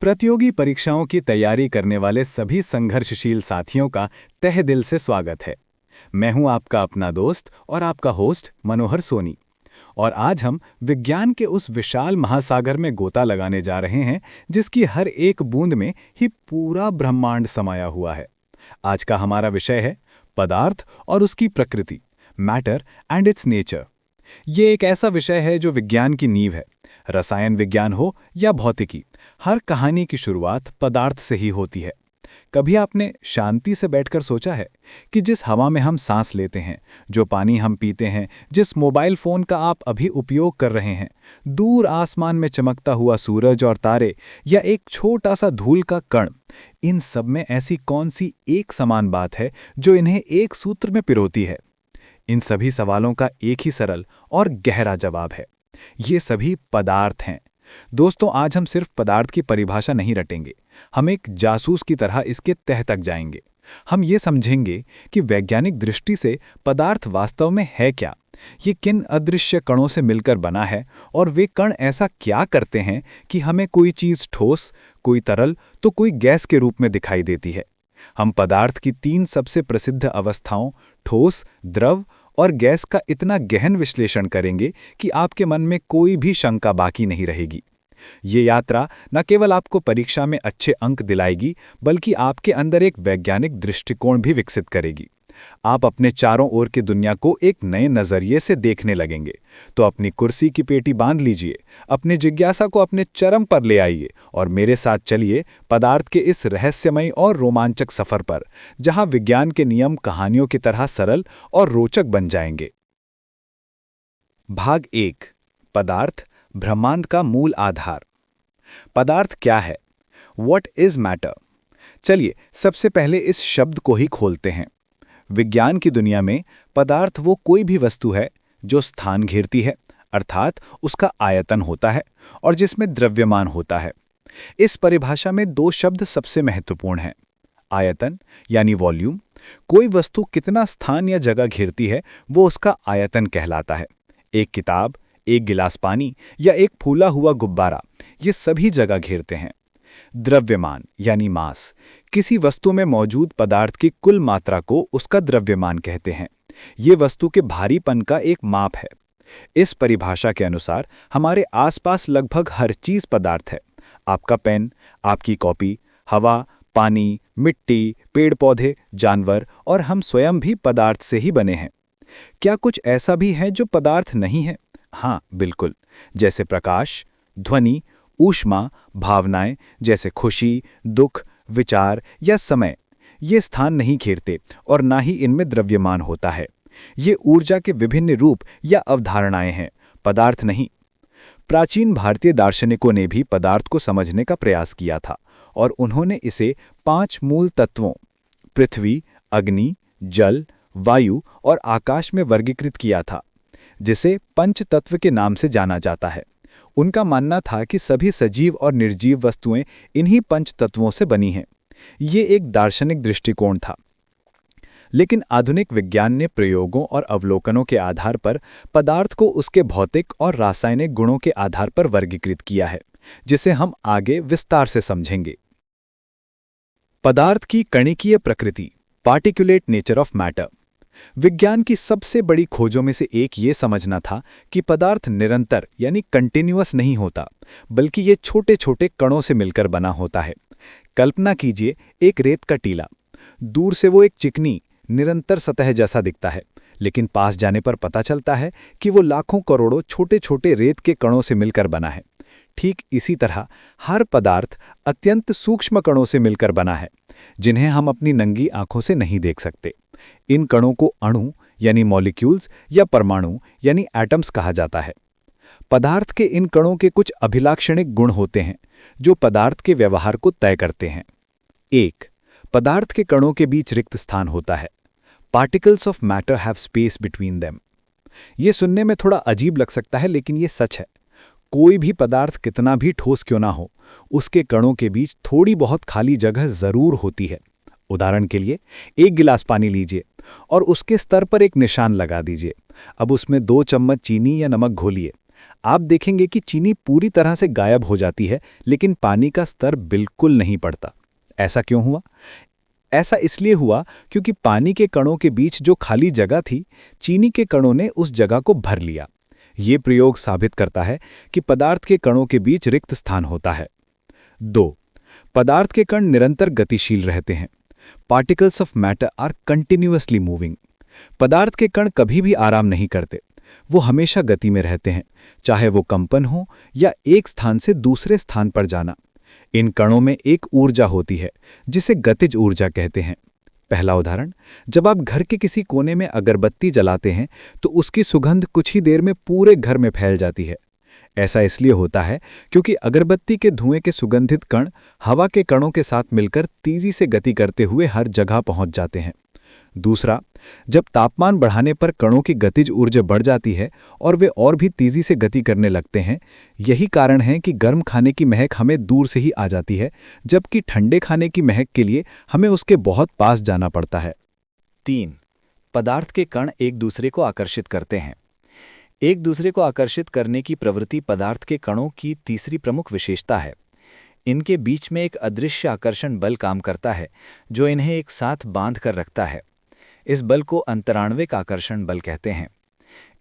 प्रतियोगी परीक्षाओं की तैयारी करने वाले सभी संघर्षशील साथियों का तहे दिल से स्वागत है। मैं हूं आपका अपना दोस्त और आपका होस्ट मनोहर सोनी। और आज हम विज्ञान के उस विशाल महासागर में गोता लगाने जा रहे हैं जिसकी हर एक बूंद में ही पूरा ब्रह्मांड समाया हुआ है। आज का हमारा विषय है पदार्थ और उसकी प्रकृति, मैटर एंड इट्स नेचर। ये एक ऐसा विषय है जो विज्ञान की नींव है। रसायन विज्ञान हो या भौतिकी, हर कहानी की शुरुआत पदार्थ से ही होती है। कभी आपने शांति से बैठकर सोचा है कि जिस हवा में हम सांस लेते हैं, जो पानी हम पीते हैं, जिस मोबाइल फोन का आप अभी उपयोग कर रहे हैं, दूर आसमान में चमकता हुआ सूरज और तारे या एक छोटा सा धूल का कण, इन सब में ऐसी कौन सी एक समान बात है जो इन्हें एक सूत्र में पिरोती है? इन सभी सवालों का एक ही सरल और गहरा जवाब है, ये सभी पदार्थ हैं। दोस्तों, आज हम सिर्फ पदार्थ की परिभाषा नहीं रटेंगे, हम एक जासूस की तरह इसके तह तक जाएंगे। हम ये समझेंगे कि वैज्ञानिक दृष्टि से पदार्थ वास्तव में है क्या, ये किन अदृश्य कणों से मिलकर बना है और वे कण ऐसा क्या करते हैं कि हमें कोई चीज़ ठोस, कोई तरल तो कोई गैस के रूप में दिखाई देती है। हम पदार्थ की तीन सबसे प्रसिद्ध अवस्थाओं, ठोस, द्रव और गैस का इतना गहन विश्लेषण करेंगे कि आपके मन में कोई भी शंका बाकी नहीं रहेगी। ये यात्रा न केवल आपको परीक्षा में अच्छे अंक दिलाएगी, बल्कि आपके अंदर एक वैज्ञानिक दृष्टिकोण भी विकसित करेगी। आप अपने चारों ओर की दुनिया को एक नए नजरिए से देखने लगेंगे। तो अपनी कुर्सी की पेटी बांध लीजिए, अपनी जिज्ञासा को अपने चरम पर ले आइए और मेरे साथ चलिए पदार्थ के इस रहस्यमय और रोमांचक सफर पर, जहां विज्ञान के नियम कहानियों की तरह सरल और रोचक बन जाएंगे। भाग 1, पदार्थ, ब्रह्मांड का मूल आधार। पदार्थ क्या है? What is matter? चलिए सबसे पहले इस शब्द को ही खोलते हैं। विज्ञान की दुनिया में पदार्थ वो कोई भी वस्तु है जो स्थान घेरती है, अर्थात उसका आयतन होता है और जिसमें द्रव्यमान होता है। इस परिभाषा में दो शब्द सबसे महत्वपूर्ण हैं। आयतन यानी वॉल्यूम, कोई वस्तु कितना स्थान या जगह घेरती है वो उसका आयतन कहलाता है। एक किताब, एक गिलास पानी या एक फूला हुआ गुब्बारा, ये सभी जगह घेरते हैं। द्रव्यमान यानी मास, किसी वस्तु में मौजूद पदार्थ की कुल मात्रा को उसका द्रव्यमान कहते हैं। ये वस्तु के भारीपन का एक माप है। इस परिभाषा के अनुसार हमारे आसपास लगभग हर चीज पदार्थ है। आपका पेन, आपकी कॉपी, हवा, पानी, मिट्टी, पेड़ पौधे, जानवर और हम स्वयं भी पदार्थ से ही बने हैं। क्या कुछ ऐसा भी है जो पदार्थ नहीं है? हाँ, बिल्कुल। जैसे प्रकाश, ध्वनि, ऊष्मा, भावनाएं जैसे खुशी, दुख, विचार या समय, ये स्थान नहीं घेरते और ना ही इनमें द्रव्यमान होता है। ये ऊर्जा के विभिन्न रूप या अवधारणाएं हैं, पदार्थ नहीं। प्राचीन भारतीय दार्शनिकों ने भी पदार्थ को समझने का प्रयास किया था और उन्होंने इसे 5 मूल तत्वों पृथ्वी, अग्नि, जल, वायु और आकाश में वर्गीकृत किया था, जिसे पंचतत्व के नाम से जाना जाता है। उनका मानना था कि सभी सजीव और निर्जीव वस्तुएं इन्हीं पंच तत्वों से बनी हैं। ये एक दार्शनिक दृष्टिकोण था। लेकिन आधुनिक विज्ञान ने प्रयोगों और अवलोकनों के आधार पर पदार्थ को उसके भौतिक और रासायनिक गुणों के आधार पर वर्गीकृत किया है, जिसे हम आगे विस्तार से समझेंगे। पदार्थ की कणिकीय प्रकृति, पार्टिकुलेट नेचर ऑफ मैटर। विज्ञान की सबसे बड़ी खोजों में से एक ये समझना था कि पदार्थ निरंतर यानी कंटिन्यूअस नहीं होता, बल्कि ये छोटे छोटे कणों से मिलकर बना होता है। कल्पना कीजिए एक रेत का टीला। दूर से वो एक चिकनी, निरंतर सतह जैसा दिखता है, लेकिन पास जाने पर पता चलता है कि वो लाखों करोड़ों छोटे छोटे रेत के कणों से मिलकर बना है। ठीक इसी तरह हर पदार्थ अत्यंत सूक्ष्म कणों से मिलकर बना है, जिन्हें हम अपनी नंगी आंखों से नहीं देख सकते। इन कणों को अणु यानी मॉलिक्यूल्स या परमाणु यानी एटम्स कहा जाता है। पदार्थ के इन कणों के कुछ अभिलाक्षणिक गुण होते हैं जो पदार्थ के व्यवहार को तय करते हैं। 1. पदार्थ के कणों के बीच रिक्त स्थान होता है। Particles of matter have space between them. ये सुनने में थोड़ा अजीब लग सकता है, लेकिन ये सच है। कोई भी पदार्थ कितना भी ठोस क्यों ना हो, उसके कणों के बीच थोड़ी बहुत खाली जगह जरूर होती है। उदाहरण के लिए एक गिलास पानी लीजिए और उसके स्तर पर एक निशान लगा दीजिए। अब उसमें 2 चम्मच चीनी या नमक घोलिए। आप देखेंगे कि चीनी पूरी तरह से गायब हो जाती है, लेकिन पानी का स्तर बिल्कुल नहीं बढ़ता। ऐसा क्यों हुआ? ऐसा इसलिए हुआ क्योंकि पानी के कणों के बीच जो खाली जगह थी, चीनी के कणों ने उस जगह को भर लिया। ये प्रयोग साबित करता है कि पदार्थ के कणों के बीच रिक्त स्थान होता है। 2. पदार्थ के कण निरंतर गतिशील रहते हैं। Particles of matter are continuously moving. पदार्थ के कण कभी भी आराम नहीं करते, वो हमेशा गति में रहते हैं, चाहे वो कंपन हो या एक स्थान से दूसरे स्थान पर जाना। इन कणों में एक ऊर्जा होती है जिसे गतिज ऊर्जा कहते हैं। पहला उदाहरण, जब आप घर के किसी कोने में अगरबत्ती जलाते हैं तो उसकी सुगंध कुछ ही देर में पूरे घर में फैल जाती है। ऐसा इसलिए होता है क्योंकि अगरबत्ती के धुएं के सुगंधित कण हवा के कणों के साथ मिलकर तेजी से गति करते हुए हर जगह पहुंच जाते हैं। दूसरा, जब तापमान बढ़ाने पर कणों की गतिज ऊर्जा बढ़ जाती है और वे और भी तेजी से गति करने लगते हैं। यही कारण है कि गर्म खाने की महक हमें दूर से ही आ जाती है, जबकि ठंडे खाने की महक के लिए हमें उसके बहुत पास जाना पड़ता है। 3. पदार्थ के कण एक दूसरे को आकर्षित करते हैं। एक दूसरे को आकर्षित करने की प्रवृत्ति पदार्थ के कणों की तीसरी प्रमुख विशेषता है। इनके बीच में एक अदृश्य आकर्षण बल काम करता है जो इन्हें एक साथ बांध कर रखता है। इस बल को अंतराण्विक आकर्षण बल कहते हैं।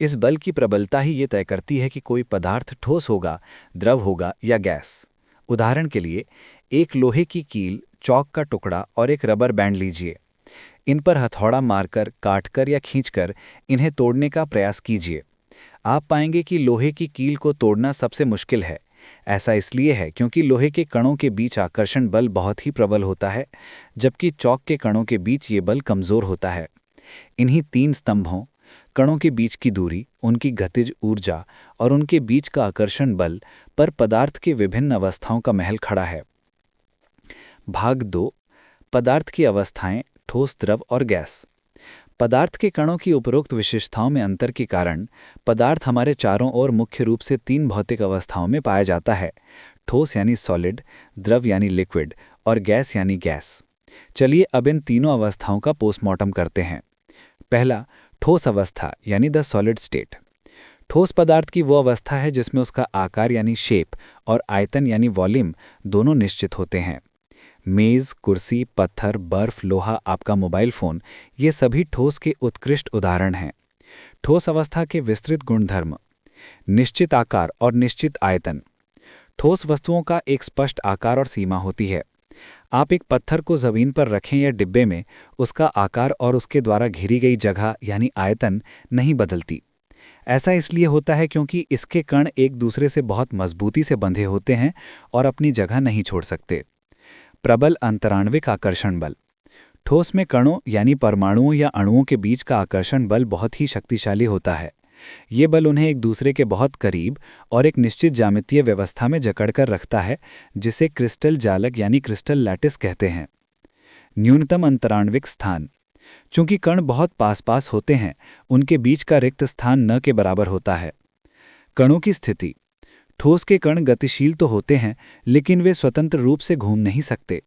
इस बल की प्रबलता ही ये तय करती है कि कोई पदार्थ ठोस होगा, द्रव होगा या गैस। उदाहरण के लिए, एक लोहे की कील, चौक का टुकड़ा और एक रबर बैंड लीजिए। इन पर हथौड़ा मारकर, काटकर या खींचकर इन्हें तोड़ने का प्रयास कीजिए। आप पाएंगे कि लोहे की कील को तोड़ना सबसे मुश्किल है। ऐसा इसलिए है क्योंकि लोहे के कणों के बीच आकर्षण बल बहुत ही प्रबल होता है, जबकि चौक के कणों के बीच ये बल कमजोर होता है। इन्हीं 3 स्तंभों, कणों के बीच की दूरी, उनकी गतिज ऊर्जा और उनके बीच का आकर्षण बल पर पदार्थ के विभिन्न अवस्थाओं का महल खड़ा है। भाग 2, पदार्थ की अवस्थाएं, ठोस, द्रव और गैस। पदार्थ के कणों की उपरोक्त विशेषताओं में अंतर के कारण पदार्थ हमारे चारों ओर मुख्य रूप से 3 भौतिक अवस्थाओं में पाया जाता है: ठोस यानी सॉलिड, द्रव यानी लिक्विड और गैस यानी गैस। चलिए अब इन तीनों अवस्थाओं का पोस्टमार्टम करते हैं। पहला, ठोस अवस्था यानी द सॉलिड स्टेट। ठोस पदार्थ की वो अवस्था है जिसमें उसका आकार यानी शेप और आयतन यानी वॉल्यूम दोनों निश्चित होते हैं। मेज, कुर्सी, पत्थर, बर्फ, लोहा, आपका मोबाइल फोन, ये सभी ठोस के उत्कृष्ट उदाहरण हैं। ठोस अवस्था के विस्तृत गुणधर्म: निश्चित आकार और निश्चित आयतन। ठोस वस्तुओं का एक स्पष्ट आकार और सीमा होती है। आप एक पत्थर को जमीन पर रखें या डिब्बे में, उसका आकार और उसके द्वारा घेरी गई जगह यानी आयतन नहीं बदलती। ऐसा इसलिए होता है क्योंकि इसके कण एक दूसरे से बहुत मजबूती से बंधे होते हैं और अपनी जगह नहीं छोड़ सकते। प्रबल अंतराण्विक आकर्षण बल। ठोस में कणों यानी परमाणुओं या अणुओं के बीच का आकर्षण बल बहुत ही शक्तिशाली होता है। ये बल उन्हें एक दूसरे के बहुत करीब और एक निश्चित ज्यामितीय व्यवस्था में जकड़कर रखता है, जिसे क्रिस्टल जालक यानी क्रिस्टल लैटिस कहते हैं। न्यूनतम अंतराण्विक स्थान। चूंकि कण बहुत पास पास होते हैं, उनके बीच का रिक्त स्थान न के बराबर होता है। कणों की स्थिति। ठोस के कण गतिशील तो होते हैं, लेकिन वे स्वतंत्र रूप से घूम नहीं सकते।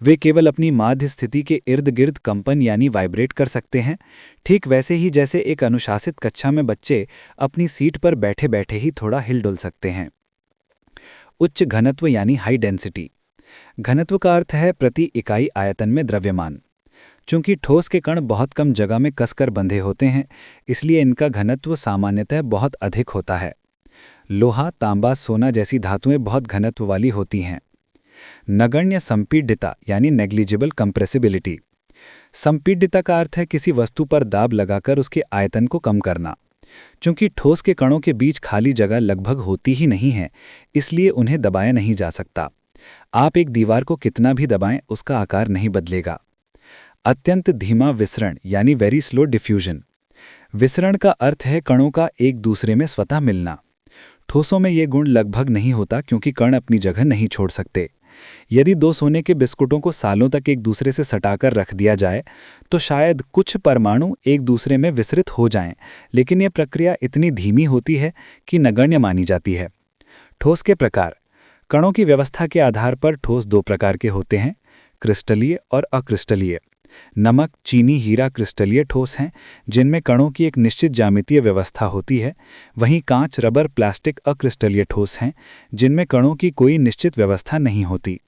वे केवल अपनी माध्य स्थिति के इर्द गिर्द कंपन यानी वाइब्रेट कर सकते हैं, ठीक वैसे ही जैसे एक अनुशासित कक्षा में बच्चे अपनी सीट पर बैठे बैठे ही थोड़ा हिल डुल सकते हैं। उच्च घनत्व यानी हाई डेंसिटी। घनत्व का अर्थ है प्रति इकाई आयतन में द्रव्यमान। चूंकि ठोस के कण बहुत कम जगह में कसकर बंधे होते हैं, इसलिए इनका घनत्व सामान्यतः बहुत अधिक होता है। लोहा, तांबा, सोना जैसी धातुएं बहुत घनत्व वाली होती हैं। नगण्य संपीड्यता यानी नेग्लिजिबल कंप्रेसिबिलिटी। संपीड्यता का अर्थ है किसी वस्तु पर दाब लगाकर उसके आयतन को कम करना। चूंकि ठोस के कणों के बीच खाली जगह लगभग होती ही नहीं है, इसलिए उन्हें दबाया नहीं जा सकता। आप एक दीवार को कितना भी दबाएं, उसका आकार नहीं बदलेगा। अत्यंत धीमा विसरण यानी वेरी स्लो डिफ्यूजन। विसरण का अर्थ है कणों का एक दूसरे में स्वतः मिलना। ठोसों में ये गुण लगभग नहीं होता क्योंकि कण अपनी जगह नहीं छोड़ सकते। यदि 2 सोने के बिस्कुटों को सालों तक एक दूसरे से सटाकर रख दिया जाए तो शायद कुछ परमाणु एक दूसरे में विसरित हो जाएं, लेकिन यह प्रक्रिया इतनी धीमी होती है कि नगण्य मानी जाती है। ठोस के प्रकार। कणों की व्यवस्था के आधार पर ठोस 2 प्रकार के होते हैं: क्रिस्टलीय और अक्रिस्टलीय। नमक, चीनी, हीरा क्रिस्टलीय ठोस हैं, जिनमें कणों की एक निश्चित ज्यामितीय व्यवस्था होती है। वहीं कांच, रबर, प्लास्टिक अक्रिस्टलीय ठोस हैं, जिनमें कणों की कोई निश्चित व्यवस्था नहीं होती।